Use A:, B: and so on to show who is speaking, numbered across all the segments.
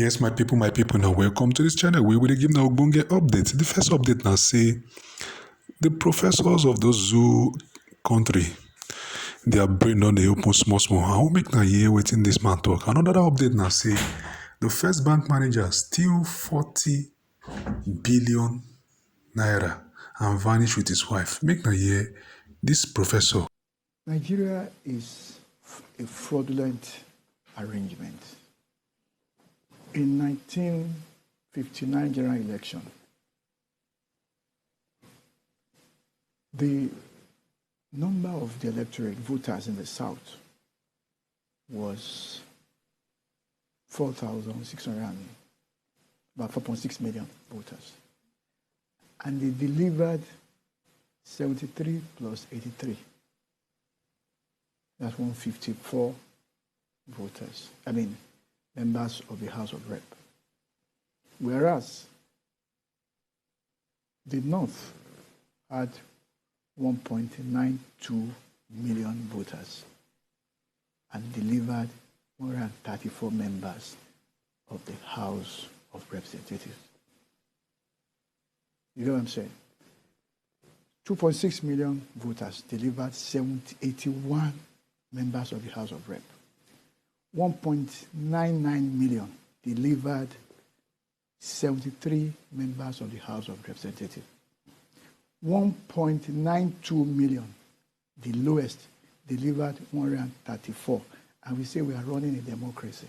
A: Yes, my people, now welcome to this channel. We will give now Ogbonge update. The first update now say the professors of those zoo country, their brain on the open small. I will make now hear waiting this man talk. Another update now say the first bank manager steal 40 billion naira and vanish with his wife. Make now hear this professor.
B: Nigeria is a fraudulent arrangement. In 1959 general election, the number of the electorate voters in the South was 4,600, about 4.6 million voters. And they delivered 73 plus 83. That's 154 voters. Members of the House of Rep. Whereas the North had 1.92 million voters and delivered 134 members of the House of Representatives. You know what I'm saying? 2.6 million voters delivered 81 members of the House of Rep. 1.99 million delivered 73 members of the House of Representatives. 1.92 million, the lowest, delivered 134. And we say we are running a democracy.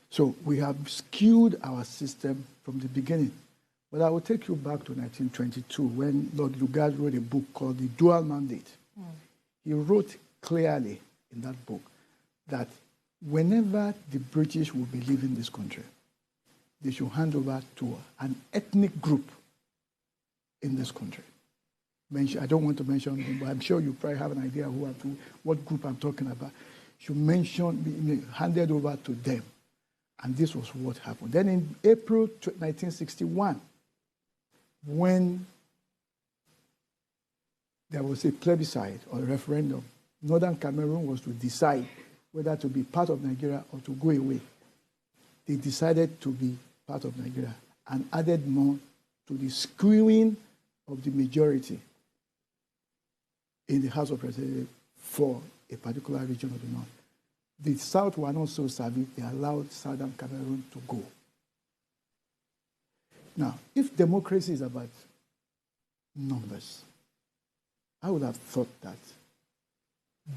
B: So we have skewed our system from the beginning. But I will take you back to 1922 when Lord Lugard wrote a book called The Dual Mandate. He wrote clearly in that book that whenever the British will be leaving this country, they should hand over to an ethnic group in this country. I don't want to mention them, but I'm sure you probably have an idea what group I'm talking about. Should be handed over to them. And this was what happened. Then in April 1961, when there was a plebiscite or a referendum, Northern Cameroon was to decide whether to be part of Nigeria or to go away. They decided to be part of Nigeria and added more to the skewing of the majority in the House of Representatives for a particular region of the North. The South were not so savvy, they allowed Southern Cameroon to go. Now, if democracy is about numbers, I would have thought that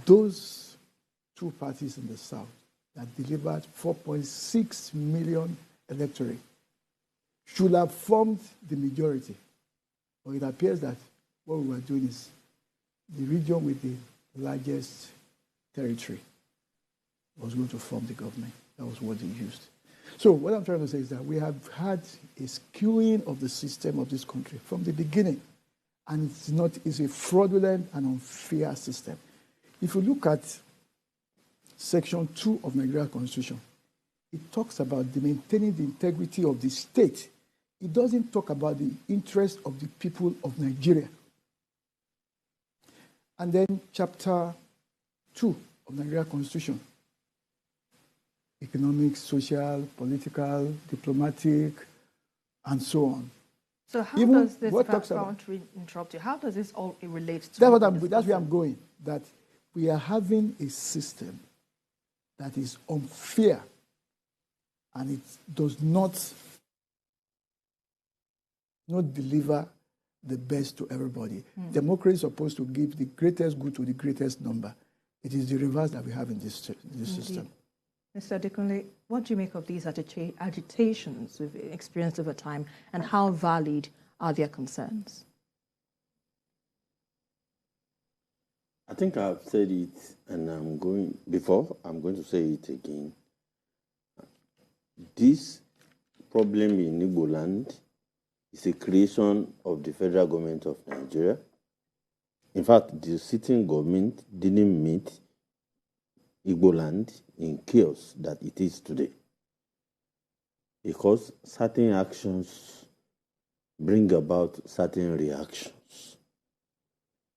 B: those two parties in the South that delivered 4.6 million electorate should have formed the majority. But it appears that what we were doing is the region with the largest territory was going to form the government. That was what they used. So what I'm trying to say is that we have had a skewing of the system of this country from the beginning. And it's a fraudulent and unfair system. If you look at Section 2 of Nigeria Constitution, it talks about maintaining the integrity of the state. It doesn't talk about the interest of the people of Nigeria. And then Chapter 2 of Nigeria Constitution, economic, social, political, diplomatic, and so on.
C: So how does this, if I want to interrupt you, how does this all relate to
B: that's where I'm going, that we are having a system that is unfair and it does not deliver the best to everybody. Democracy is supposed to give the greatest good to the greatest number. It is the reverse that we have in this system.
C: Mr. Adekunle, what do you make of these agitations we've experienced over time, and how valid are their concerns?
D: I think I've said it, and I'm going to say it again. This problem in Igbo land is a creation of the federal government of Nigeria. In fact, the sitting government didn't meet Igbo land in chaos that it is today, because certain actions bring about certain reactions.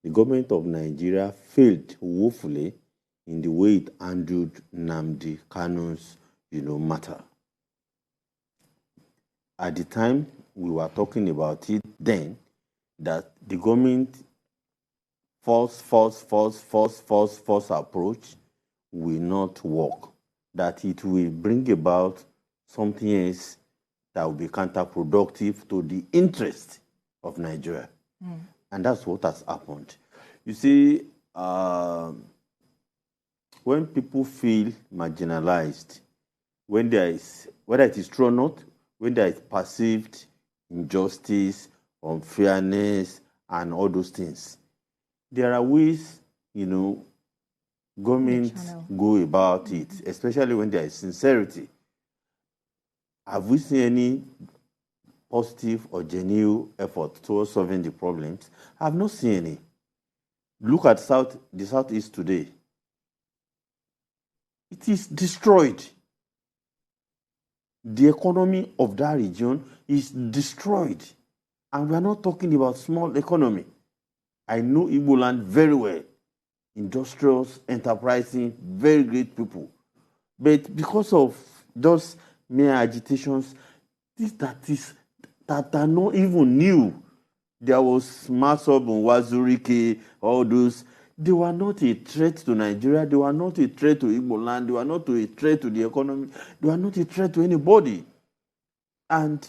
D: The government of Nigeria failed woefully in the way it handled Nnamdi Kanu's, matter. At the time, we were talking about it then, that the government force approach will not work, that it will bring about something else that will be counterproductive to the interest of Nigeria. And that's what has happened. You see, when people feel marginalized, when there is, whether it is true or not, when there is perceived injustice, unfairness, and all those things, there are ways, governments go about it, especially when there is sincerity. Have we seen any positive or genuine effort towards solving the problems? I have not seen any. Look at the Southeast today. It is destroyed. The economy of that region is destroyed. And we are not talking about small economy. I know Igbo land very well. Industrious, enterprising, very great people. But because of those mere agitations, that are not even new. There was Masob and Wazurike, all those. They were not a threat to Nigeria. They were not a threat to Igbo land. They were not a threat to the economy. They were not a threat to anybody. And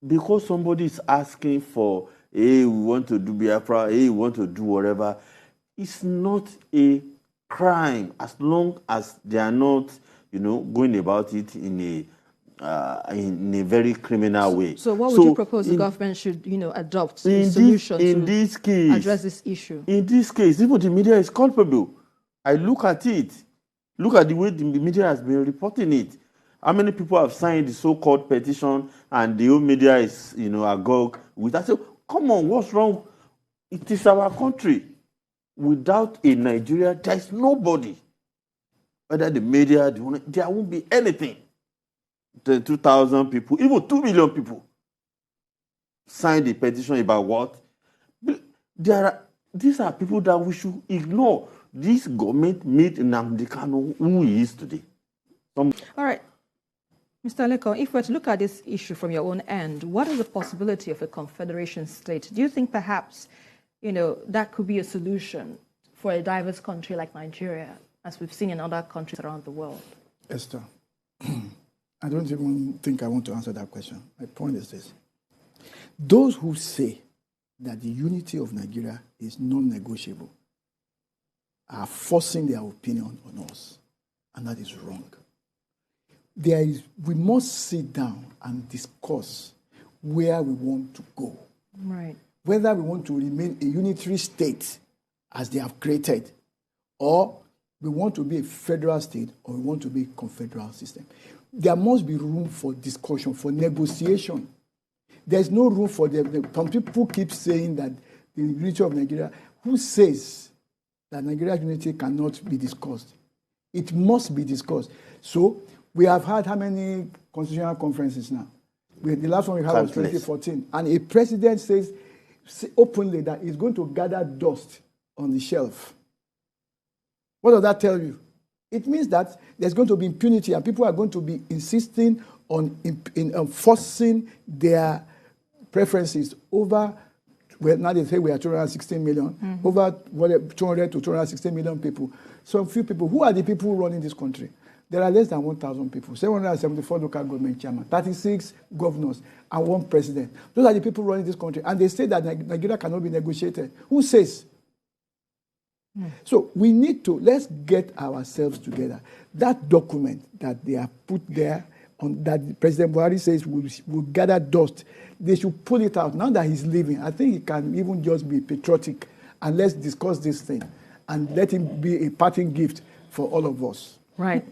D: because somebody is asking for, hey, we want to do Biafra, hey, we want to do whatever, it's not a crime as long as they are not, going about it in a very criminal way.
C: So what would you propose the government should, adopt a solution to address this issue?
D: In this case, even the media is culpable. I look at it. Look at the way the media has been reporting it. How many people have signed the so-called petition and the whole media is, agog with that? So, come on, what's wrong? It is our country. Without a Nigeria, there is nobody. Whether the media, there won't be anything. 2,000 people, even 2 million people signed the petition about what? These are people that we should ignore. This government made Nnamdi Kanu who he is today.
C: All right. Mr. Leko, if we're to look at this issue from your own end, what is the possibility of a confederation state? Do you think perhaps, that could be a solution for a diverse country like Nigeria, as we've seen in other countries around the world?
B: Esther, I don't even think I want to answer that question. My point is this. Those who say that the unity of Nigeria is non-negotiable are forcing their opinion on us, and that is wrong. We must sit down and discuss where we want to go.
C: Right.
B: Whether we want to remain a unitary state as they have created, or we want to be a federal state, or we want to be a confederal system. There must be room for discussion, for negotiation. There's no room for them. Some people keep saying that the unity of Nigeria, who says that Nigeria's unity cannot be discussed? It must be discussed. So we have had how many constitutional conferences now? The last one we had was 2014. And a president says openly that he's going to gather dust on the shelf. What does that tell you? It means that there's going to be impunity and people are going to be insisting on enforcing their preferences over, well, now they say we are 216 million, over 200 to 260 million people. So few people, who are the people running this country? There are less than 1,000 people, 774 local government chairmen, 36 governors, and 1 president. Those are the people running this country. And they say that Nigeria cannot be negotiated. Who says? So we need to, let's get ourselves together. That document that they have put there, that President Buhari says will gather dust, they should pull it out. Now that he's leaving, I think he can even just be patriotic, and let's discuss this thing and let him be a parting gift for all of us.
C: Right.